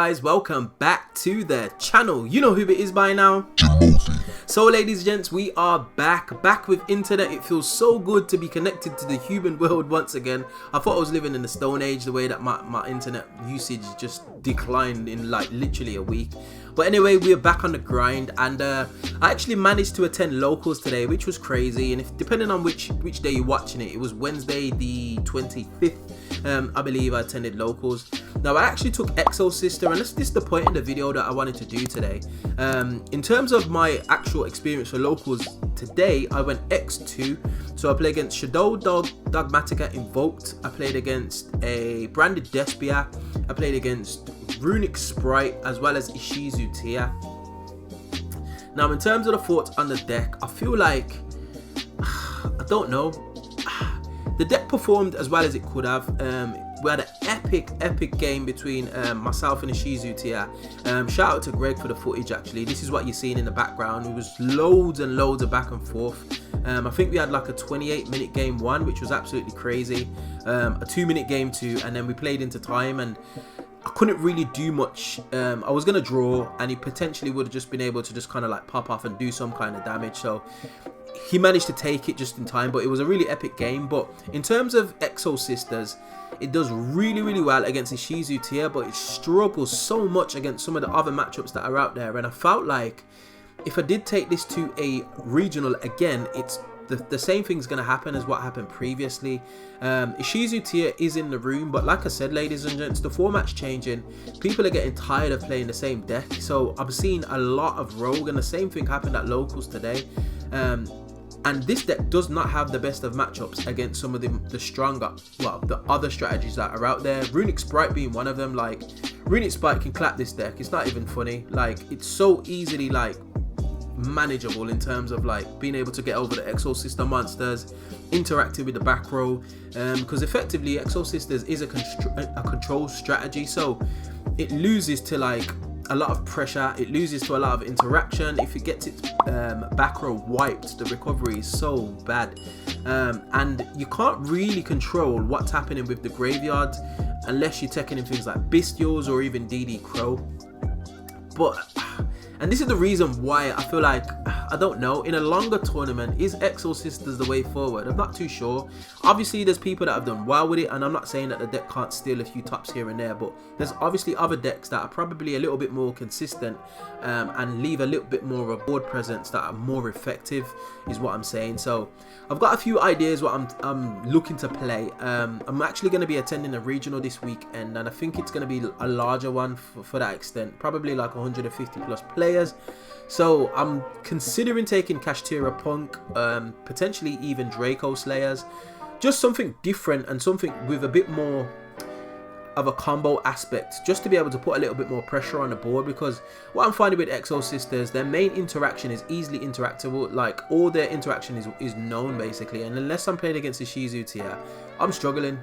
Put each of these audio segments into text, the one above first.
guys, welcome back to the channel. You know who it is by now, Jimothy. So ladies and gents, we are back with internet. It feels so good to be connected to the human world once again. I thought I was living in the stone age, the way that my internet usage just declined in like literally a week. But anyway, we're back on the grind, and I actually managed to attend locals today, which was crazy. And if depending on which day you're watching it, it was Wednesday the 25th. I believe I attended locals. Now I actually took Exosister, and this is the point in the video that I wanted to do today. In terms of my actual experience for locals today, I went X2. So I played against Shadow Dogmatica Invoked. I played against a Branded Despia. I played against Runic Sprite as well as Ishizu Tia. Now in terms of the thoughts on the deck, I feel like I don't know. The deck performed as well as it could have. We had an epic game between myself and Ishizu Tia. Shout out to Greg for the footage. Actually, this is what you're seeing in the background. It was loads and loads of back and forth. I think we had like a 28-minute game 1, which was absolutely crazy. A 2-minute game 2, and then we played into time, and I couldn't really do much. I was gonna draw, and he potentially would have just been able to just kind of like pop off and do some kind of damage. So he managed to take it just in time, but it was a really epic game. But in terms of Exosisters, it does really well against Ishizu Tia, but it struggles so much against some of the other matchups that are out there. And I felt like if I did take this to a regional again, it's the same thing's going to happen as what happened previously. Ishizu Tia is in the room, but like I said, ladies and gents, the format's changing. People are getting tired of playing the same deck, so I'm seeing a lot of rogue, and the same thing happened at locals today. And this deck does not have the best of matchups against some of the stronger, well, the other strategies that are out there. Runic Sprite being one of them. Like, Runic Sprite can clap this deck. It's not even funny. Like, it's so easily like manageable in terms of like being able to get over the Exosister monsters, interacting with the back row, because effectively Exosisters is a control strategy, so it loses to like a lot of pressure, it loses to a lot of interaction. If it gets its back row wiped, the recovery is so bad, and you can't really control what's happening with the graveyard unless you're taking in things like Bestials or even DD Crow. And this is the reason why I feel like, I don't know, in a longer tournament, is Exosisters the way forward? I'm not too sure. Obviously, there's people that have done well with it, and I'm not saying that the deck can't steal a few tops here and there, but there's obviously other decks that are probably a little bit more consistent and leave a little bit more of a board presence that are more effective, is what I'm saying. So I've got a few ideas what I'm looking to play. I'm actually going to be attending a regional this weekend, and I think it's going to be a larger one for that extent, probably like 150 plus players. So I'm considering taking Kashtira Punk, potentially even Draco Slayers, just something different and something with a bit more of a combo aspect, just to be able to put a little bit more pressure on the board. Because what I'm finding with Exosisters, their main interaction is easily interactable. Like, all their interaction is known basically, and unless I'm playing against Ishizu Tia, I'm struggling.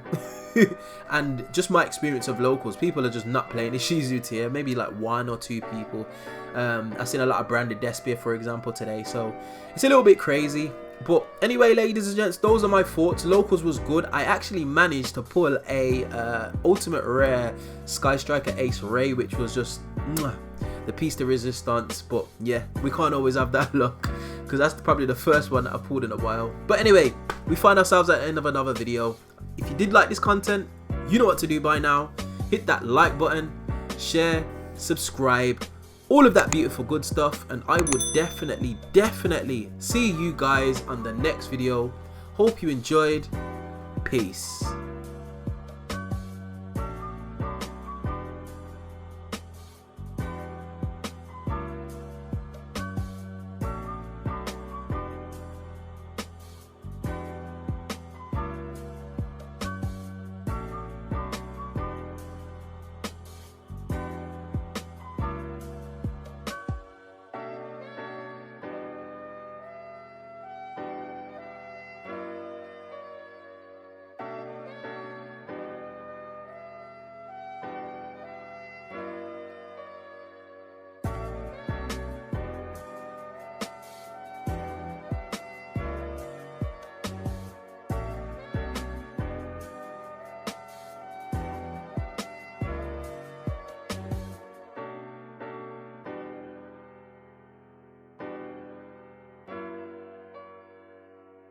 And just my experience of locals, people are just not playing Ishizu Tia, maybe like 1 or 2 people. I've seen a lot of Branded Despia, for example, today, so it's a little bit crazy. But anyway, ladies and gents, those are my thoughts. Locals was good. I actually managed to pull a ultimate rare Sky Striker Ace Ray, which was just the piece de resistance. But yeah, we can't always have that luck, because that's probably the first one that I pulled in a while. But anyway, we find ourselves at the end of another video. If you did like this content, you know what to do by now. Hit that like button, share, subscribe, all of that beautiful good stuff, and I would definitely see you guys on the next video. Hope you enjoyed. Peace.